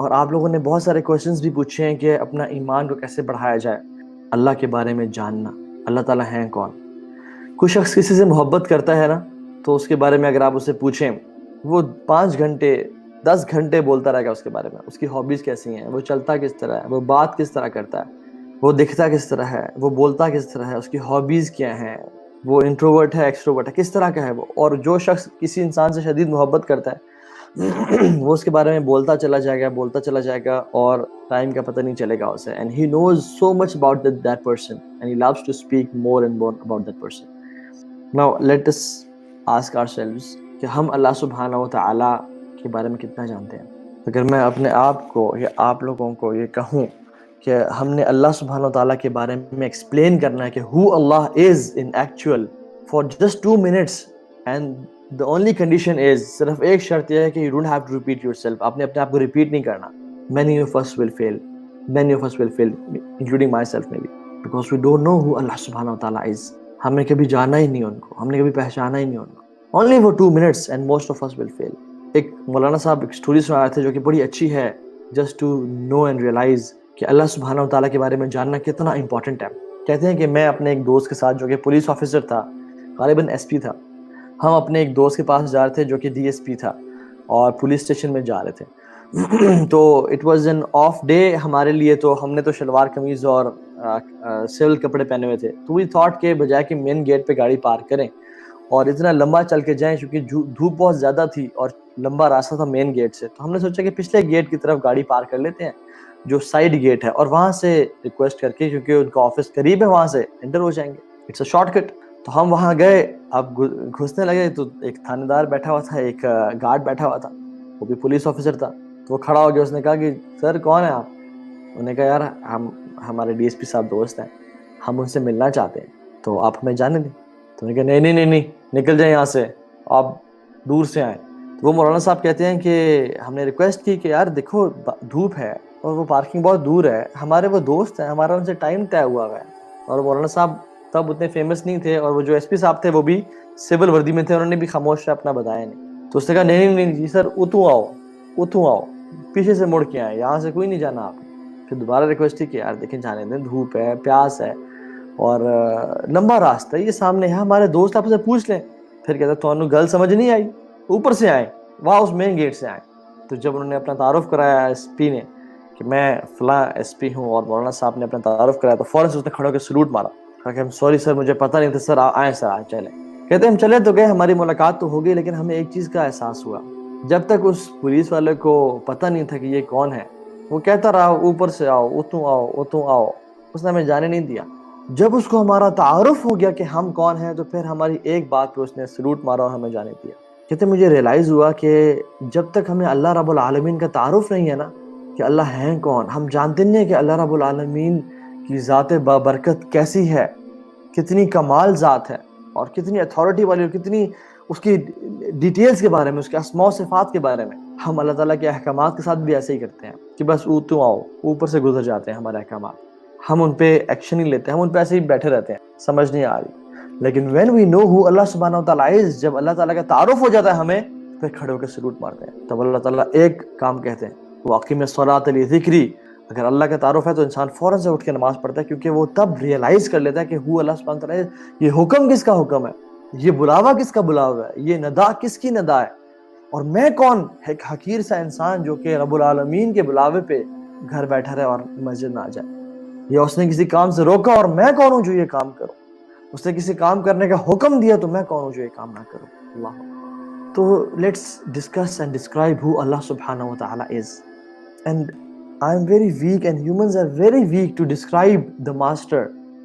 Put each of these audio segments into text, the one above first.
اور آپ لوگوں نے بہت سارے کویشچنز بھی پوچھے ہیں کہ اپنا ایمان کو کیسے بڑھایا جائے، اللہ کے بارے میں جاننا، اللہ تعالیٰ ہیں کون۔ کوئی شخص کسی سے محبت کرتا ہے نا، تو اس کے بارے میں اگر آپ اسے پوچھیں، وہ 5 گھنٹے 10 گھنٹے بولتا رہے گا اس کے بارے میں، اس کی ہابیز کیسی ہیں، وہ چلتا کس طرح ہے، وہ بات کس طرح کرتا ہے، وہ دکھتا کس طرح ہے، وہ بولتا کس طرح ہے، اس کی ہابیز کیا ہیں، وہ انٹروورٹ ہے ایکسٹروورٹ ہے، کس طرح کا ہے وہ۔ اور جو شخص کسی انسان سے شدید محبت کرتا ہے وہ اس کے بارے میں بولتا چلا جائے گا اور ٹائم کا پتہ نہیں چلے گا اسے، and he knows so much about that person and he loves to speak more and more about that person. Now let us ask ourselves کہ ہم اللہ سبحانہ و تعالیٰ کے بارے میں کتنا جانتے ہیں۔ اگر میں اپنے آپ کو یا آپ لوگوں کو یہ کہوں کہ ہم نے اللہ سبحانہ و تعالیٰ کے بارے میں ایکسپلین کرنا ہے کہ who Allah is in actual for just 2 minutes and the only condition is، صرف ایک شرط یہ ہے کہ you don't have to repeat yourself، آپ نے اپنے آپ کو ریپیٹ نہیں کرنا۔ many of us will fail including myself maybe because we don't know who Allah subhanahu wa ta'ala is۔ ہم نے کبھی جانا ہی نہیں ان کو، ہم نے کبھی پہچانا ہی نہیں ان کو۔ only for 2 minutes and most of us will fail۔ ایک مولانا صاحب ایک سٹوری سنا رہے تھے جو کہ بڑی اچھی ہے، just to know and realize کہ اللہ سبحانہ و تعالیٰ کے بارے میں جاننا کتنا امپورٹنٹ ہے۔ کہتے ہیں کہ میں اپنے ایک دوست کے ساتھ جو کہ پولیس آفیسر تھا، غالباً ایس پی تھا، ہم اپنے ایک دوست کے پاس جا رہے تھے جو کہ ڈی ایس پی تھا اور پولیس اسٹیشن میں جا رہے تھے۔ تو it was an of day ہمارے لیے، تو ہم نے تو شلوار قمیض اور سول کپڑے پہنے ہوئے تھے، تو وی تھاٹ کہ بجائے کہ مین گیٹ پہ گاڑی پارک کریں اور اتنا لمبا چل کے جائیں، کیونکہ دھوپ بہت زیادہ تھی اور لمبا راستہ تھا مین گیٹ سے، تو ہم نے سوچا کہ پچھلے گیٹ کی طرف گاڑی پارک کر لیتے ہیں جو سائیڈ گیٹ ہے، اور وہاں سے ریکویسٹ کر کے، کیونکہ ان کا آفس قریب ہے، وہاں سے انٹر ہو جائیں گے، اٹس اے شارٹ کٹ۔ تو ہم وہاں گئے، اب گھسنے لگے تو ایک تھانے دار بیٹھا ہوا تھا، ایک گارڈ بیٹھا ہوا تھا، وہ بھی پولیس آفیسر تھا۔ تو وہ کھڑا ہو گیا، اس نے کہا کہ سر کون ہیں آپ؟ انہوں نے کہا یار ہمارے ڈی ایس پی صاحب دوست ہیں، ہم ان سے ملنا چاہتے ہیں، تو آپ ہمیں جانے دیں۔ تو انہوں نے کہا نہیں نکل جائیں یہاں سے، آپ دور سے آئیں۔ تو وہ مولانا صاحب کہتے ہیں کہ ہم نے ریکویسٹ کی کہ یار دیکھو دھوپ ہے اور وہ پارکنگ بہت دور ہے، ہمارے وہ دوست ہیں، ہمارا ان سے ٹائم طے ہوا ہے۔ اور مولانا صاحب تب اتنے فیمس نہیں تھے، اور وہ جو ایس پی صاحب تھے وہ بھی سول وردی میں تھے، انہوں نے بھی خاموش سے اپنا بتایا نہیں۔ تو اس نے کہا نہیں جی سر، اتوں آؤ پیچھے سے مڑ کے آئے، یہاں سے کوئی نہیں جانا آپ نے۔ پھر دوبارہ ریکویسٹ کی کہ یار دیکھیں جانے دیں، دھوپ ہے، پیاس ہے اور لمبا راستہ ہے، یہ سامنے ہے، ہمارے دوست آپ سے پوچھ لیں۔ پھر کہتا تو انہوں گل سمجھ نہیں آئی، اوپر سے آئے، وہاں اس مین گیٹ سے آئے۔ تو جب انہوں نے اپنا تعارف کرایا ایس پی نے کہ میں فلاں ایس پی ہوں، اور مولانا صاحب نے اپنا تعارف کرایا، تو فوراً سے اس نے کھڑا ہو کے سلوٹ مارا، کہا کہ سوری سر مجھے پتہ نہیں تھا سر، آئیں سر آئیں چلیں۔ کہتے ہم چلے تو گئے، ہماری ملاقات تو ہو گئی، لیکن ہمیں ایک چیز کا احساس ہوا، جب تک اس پولیس والے کو پتہ نہیں تھا کہ یہ کون ہے، وہ کہتا رہا اوپر سے آؤ، اتوں آؤ، اس نے ہمیں جانے نہیں دیا۔ جب اس کو ہمارا تعارف ہو گیا کہ ہم کون ہیں، تو پھر ہماری ایک بات پہ اس نے سلوٹ مارا اور ہمیں جانے دیا۔ کہتے مجھے ریلائز ہوا کہ جب تک ہمیں اللہ رب العالمین کا تعارف نہیں ہے نا کہ اللہ ہیں کون، ہم جانتے نہیں ہیں کہ اللہ رب العالمین کی ذات بابرکت کیسی ہے، کتنی کمال ذات ہے اور کتنی اتھارٹی والی، اور کتنی اس کی ڈیٹیلز کے بارے میں، اس کے اسماء و صفات کے بارے میں۔ ہم اللہ تعالیٰ کے احکامات کے ساتھ بھی ایسے ہی کرتے ہیں کہ بس اوتوں آؤ، اوپر سے گزر جاتے ہیں ہمارے احکامات، ہم ان پہ ایکشن نہیں لیتے، ہم ان پہ ایسے ہی بیٹھے رہتے ہیں، سمجھ نہیں آ رہی۔ لیکن when we know who اللہ سبحانہ و تعالیٰ is، جب اللہ تعالیٰ کا تعارف ہو جاتا ہے ہمیں، پھر کھڑے ہو کے سلوٹ مارتے ہیں۔ تب اللہ تعالیٰ ایک کام کہتے ہیں، وَأَقِمِ الصَّلَاةَ لِذِكْرِي، اگر اللہ کا تعارف ہے تو انسان فوراً سے اٹھ کے نماز پڑھتا ہے، کیونکہ وہ تب ریئلائز کر لیتا ہے کہ ہو اللہ سبحانہ وتعالیٰ، یہ حکم کس کا حکم ہے، یہ بلاوا کس کا بلاوا ہے، یہ ندا کس کی ندا ہے، اور میں کون، ایک حقیر سا انسان جو کہ رب العالمین کے بلاوے پہ گھر بیٹھا رہے اور مسجد نہ آ جائے، یا اس نے کسی کام سے روکا اور میں کون ہوں جو یہ کام کروں، اس نے کسی کام کرنے کا حکم دیا تو میں کون ہوں جو یہ کام نہ کروں۔ اللہ تو let's discuss and describe who اللہ سبحانہ و تعالیٰ is. And I am very weak and humans are very weak to describe the master.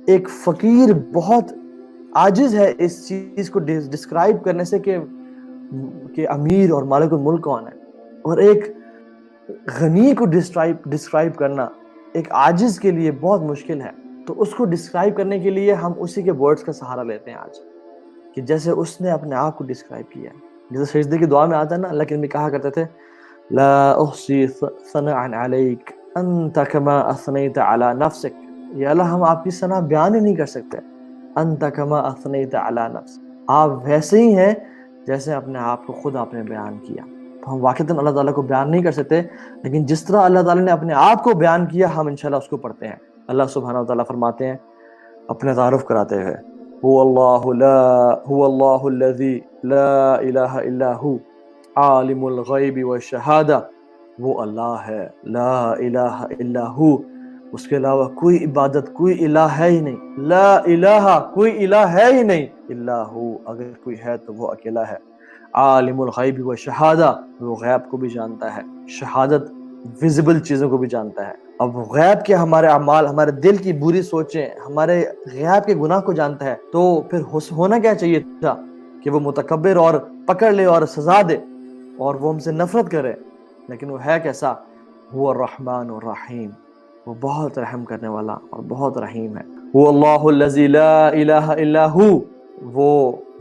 ایک فقیر بہت عاجز ہے اس چیز کو ڈسکرائب کرنے سے کہ امیر اور مالک الملک کون ہے، اور ایک غنی کو ڈسکرائب کرنا ایک عاجز کے لیے بہت مشکل ہے۔ تو اس کو ڈسکرائب کرنے کے لیے ہم اسی کے ورڈز کا سہارا لیتے ہیں آج، کہ جیسے اس نے اپنے آپ کو ڈسکرائب کیا ہے، جیسے سجدے کی دعا میں آتا ہے نا، اللہ کے نبی کہا کرتے تھے لا احصی ثناء علیک انت کما اثنیت علی نفسک، یا اللہ ہم آپ کی ثنا بیان ہی نہیں کر سکتے، انت کما اثنیت علی نفسک، آپ ویسے ہی ہیں جیسے اپنے آپ کو خود آپ نے بیان کیا۔ ہم واقعتاً اللہ تعالیٰ کو بیان نہیں کر سکتے، لیکن جس طرح اللہ تعالیٰ نے اپنے آپ کو بیان کیا ہم انشاءاللہ اس کو پڑھتے ہیں۔ اللہ سبحانہ وتعالیٰ فرماتے ہیں اپنے تعارف کراتے ہوئے، هو اللہ الذی لا الہ الا ہو عالم الغیب والشہادہ، وہ اللہ ہے، لا الہ الا ہو، اس کے علاوہ کوئی عبادت، کوئی الہ ہے ہی نہیں، لا الہ، کوئی الہ ہے ہی نہیں، الا ہو، اگر کوئی ہے تو وہ اکیلا ہے، عالم الغیب والشہادہ، وہ غیب کو بھی جانتا ہے، شہادت ویزیبل چیزوں کو بھی جانتا ہے۔ اب غیب کے ہمارے اعمال، ہمارے دل کی بری سوچیں، ہمارے غیب کے گناہ کو جانتا ہے، تو پھر ہونا کیا چاہیے تھا کہ وہ متکبر اور پکڑ لے اور سزا دے اور وہ ہم سے نفرت کرے، لیکن وہ ہے کیسا؟ وہ الرحمن الرحیم، وہ بہت رحم کرنے والا اور بہت رحیم ہے۔ وہ اللہ الذی لا الہ الا ہو،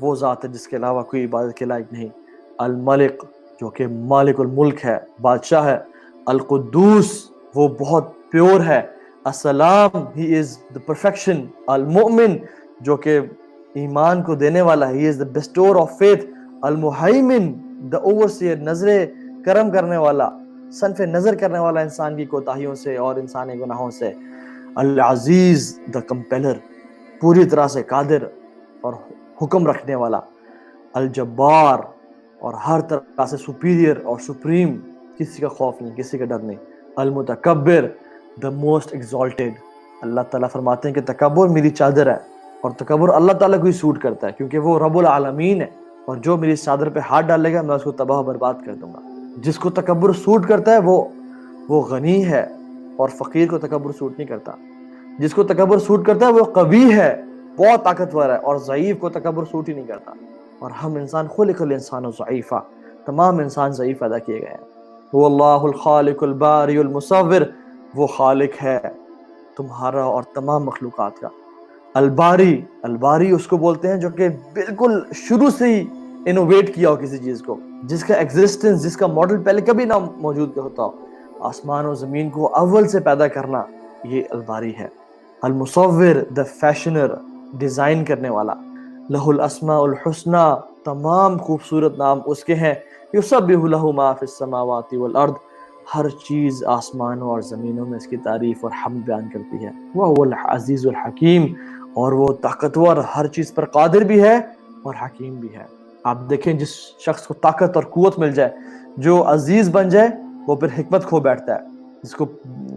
وہ ذات ہے جس کے علاوہ کوئی عبادت کے لائق نہیں، الملک، جو کہ مالک الملک ہے، بادشاہ ہے، القدوس، وہ بہت پیور ہے، السلام، ہی از the perfection، المؤمن، جو کہ ایمان کو دینے والا ہے، he is the bestower of faith، المہیمن، the overseer، نظر کرم کرنے والا، صنف نظر کرنے والا انسان کی کوتاہیوں سے اور انسانی گناہوں سے، العزیز، the compeller، پوری طرح سے قادر اور حکم رکھنے والا، الجبار، اور ہر طرح سے سپیریئر اور سپریم، کسی کا خوف نہیں، کسی کا ڈر نہیں، المتکبر، the most exalted۔ اللہ تعالیٰ فرماتے ہیں کہ تکبر میری چادر ہے، اور تکبر اللہ تعالیٰ کو ہی سوٹ کرتا ہے کیونکہ وہ رب العالمین ہے، اور جو میری چادر پہ ہاتھ ڈالے گا میں اس کو تباہ و برباد کر دوں گا۔ جس کو تکبر سوٹ کرتا ہے وہ غنی ہے، اور فقیر کو تکبر سوٹ نہیں کرتا۔ جس کو تکبر سوٹ کرتا ہے وہ قوی ہے، بہت طاقتور ہے، اور ضعیف کو تکبر سوٹ ہی نہیں کرتا۔ اور ہم انسان، خلق الانسان ضعیفا، تمام انسان ضعیف پیدا کیے گئے ہیں۔ وہ اللہ الخالق الباری المصور، وہ خالق ہے تمہارا اور تمام مخلوقات کا۔ الباری اس کو بولتے ہیں جو کہ بالکل شروع سے ہی انوویٹ کیا ہو کسی چیز کو، جس کا ایگزسٹنس، جس کا ماڈل پہلے کبھی نہ موجود ہوتا ہو، آسمان و زمین کو اول سے پیدا کرنا، یہ الباری ہے۔ المصور، the فیشنر، ڈیزائن کرنے والا۔ لہ الاسماء الحسنی، تمام خوبصورت نام اس کے ہیں۔ یسبح لہ ما فی السماوات والارض، ہر چیز آسمانوں اور زمینوں میں اس کی تعریف اور حمد بیان کرتی ہے۔ وہو العزیز الحکیم، اور وہ طاقتور، ہر چیز پر قادر بھی ہے اور حکیم بھی ہے۔ آپ دیکھیں جس شخص کو طاقت اور قوت مل جائے، جو عزیز بن جائے، وہ پھر حکمت کھو بیٹھتا ہے،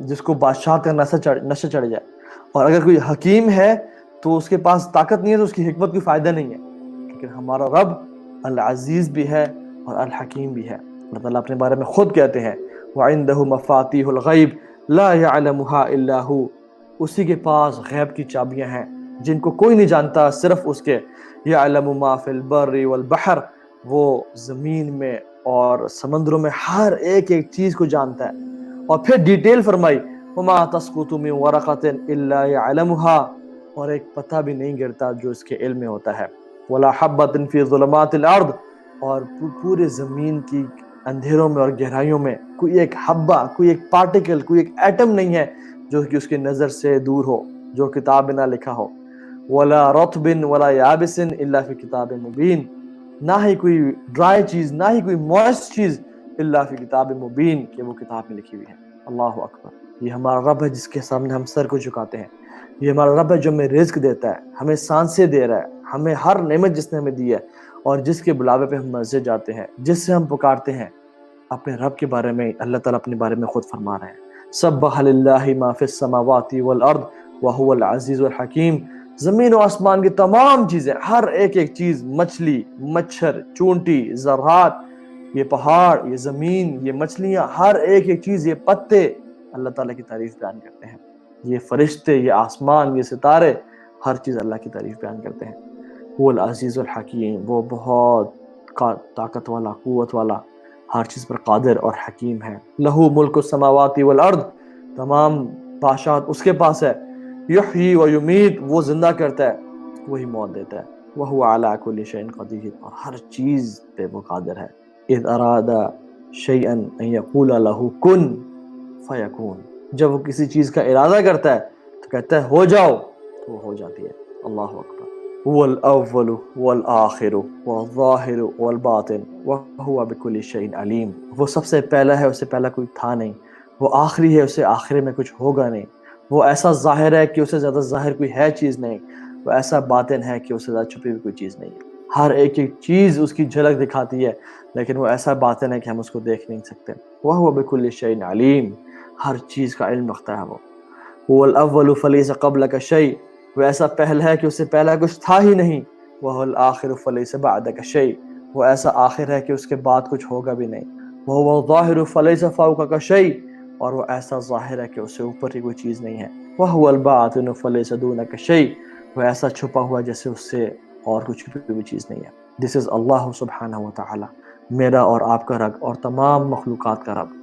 جس کو بادشاہ کا نشہ چڑھ جائے، اور اگر کوئی حکیم ہے تو اس کے پاس طاقت نہیں ہے تو اس کی حکمت کوئی فائدہ نہیں ہے۔ لیکن ہمارا رب العزیز بھی ہے اور الحکیم بھی ہے۔ اللہ تعالیٰ اپنے بارے میں خود کہتے ہیں وَعِندَهُ مَفَاتِيحُ الْغَيْبِ لَا يَعْلَمُهَا إِلَّا هُوَ، اسی کے پاس غیب کی چابیاں ہیں جن کو کوئی نہیں جانتا صرف اس کے۔ يَعْلَمُ مَا فِي الْبَرِّ وَالْبَحْرِ، وہ زمین میں اور سمندروں میں ہر ایک چیز کو جانتا ہے، اور پھر ڈیٹیل فرمائی وَمَا تَسْقُطُ مِن وَرَقَةٍ إِلَّا يَعْلَمُهَا، اور ایک پتہ بھی نہیں گرتا جو اس کے علم میں ہوتا ہے۔ وَلَا حَبَّةٍ فِي ظُلُمَاتِ الْأَرْضِ، اور پورے زمین کی اندھیروں میں اور گہرائیوں میں کوئی ایک حبہ، کوئی ایک پارٹیکل، کوئی ایک ایٹم نہیں ہے جو کہ اس کی نظر سے دور ہو، جو کتاب میں نہ لکھا ہو۔ وَلَا رَطْبٍ وَلَا يَابِسٍ إِلَّا فِي كِتَابٍ مُبِينٍ، نہ ہی کوئی ڈرائی چیز، نہ ہی کوئی موئسٹ چیز، الا فی کتاب مبین، کہ وہ کتاب میں لکھی ہوئی ہے۔ اللہ اکبر، یہ ہمارا رب ہے جس کے سامنے ہم سر کو جھکاتے ہیں۔ یہ ہمارا رب ہے جو ہمیں رزق دیتا ہے، ہمیں سانسیں دے رہا ہے، ہمیں ہر نعمت جس نے ہمیں دی ہے، اور جس کے بلاوے پہ ہم مسجد جاتے ہیں، جس سے ہم پکارتے ہیں۔ اپنے رب کے بارے میں اللہ تعالیٰ اپنے بارے میں خود فرما رہے ہیں سبح للہ ما فی السماوات والارض وہو العزیز الحکیم۔ زمین و آسمان کی تمام چیزیں، ہر ایک چیز، مچھلی، مچھر، چونٹی، ذرات، یہ پہاڑ، یہ زمین، یہ مچھلیاں، ہر ایک چیز، یہ پتے، اللہ تعالیٰ کی تعریف بیان کرتے ہیں۔ یہ فرشتے، یہ آسمان، یہ ستارے، ہر چیز اللہ کی تعریف بیان کرتے ہیں۔ وہ العزیز الحکیم، وہ بہت طاقت والا، قوت والا، ہر چیز پر قادر اور حکیم ہے۔ لہو ملک السماوات والارض، تمام بادشاہت اس کے پاس ہے۔ یحیی و یمیت، وہ زندہ کرتا ہے، وہی موت دیتا ہے۔ وہو علی کل شیء قدیر، اور ہر چیز پہ وہ قادر ہے۔ اذ اراد شیئا ان یقول له کن فیکون، جب وہ کسی چیز کا ارادہ کرتا ہے تو کہتا ہے ہو جاؤ، تو وہ ہو جاتی ہے۔ اللہ اکبر۔ هو الاول والآخر والظاہر والباطن وهو بكل شيء علیم. وہ سب سے پہلا ہے، اس سے پہلا کوئی تھا نہیں. وہ آخری ہے، اس سے آخری میں کچھ ہوگا نہیں. وہ ایسا ظاہر ہے کہ اس سے زیادہ ظاہر کوئی ہے چیز نہیں. وہ ایسا باطن ہے کہ اس سے زیادہ چھپی ہوئی کوئی چیز نہیں ہے. ہر ایک ایک چیز اس کی جھلک دکھاتی ہے، لیکن وہ ایسا باطن ہے کہ ہم اس کو دیکھ نہیں سکتے. وهو بكل شيء علیم، ہر چیز کا علم رکھتا ہے. وہ هو الاول فلیس قبلک شیء، وہ ایسا پہل ہے کہ اس سے پہلا کچھ تھا ہی نہیں. وهو الآخر فلیس بعدک شیء، وہ ایسا آخر ہے کہ اس کے بعد کچھ ہوگا بھی نہیں. وهو الظاہر فلیس فوقک شیء، اور وہ ایسا ظاہر ہے کہ اس سے اوپر ہی کوئی چیز نہیں ہے. وهو الباطن فلیس دونک شیء، وہ ایسا چھپا ہوا جیسے اس سے اور کچھ بھی چیز نہیں ہے. دس از اللہ سبحانہ و تعالی، میرا اور آپ کا رب اور تمام مخلوقات کا رب.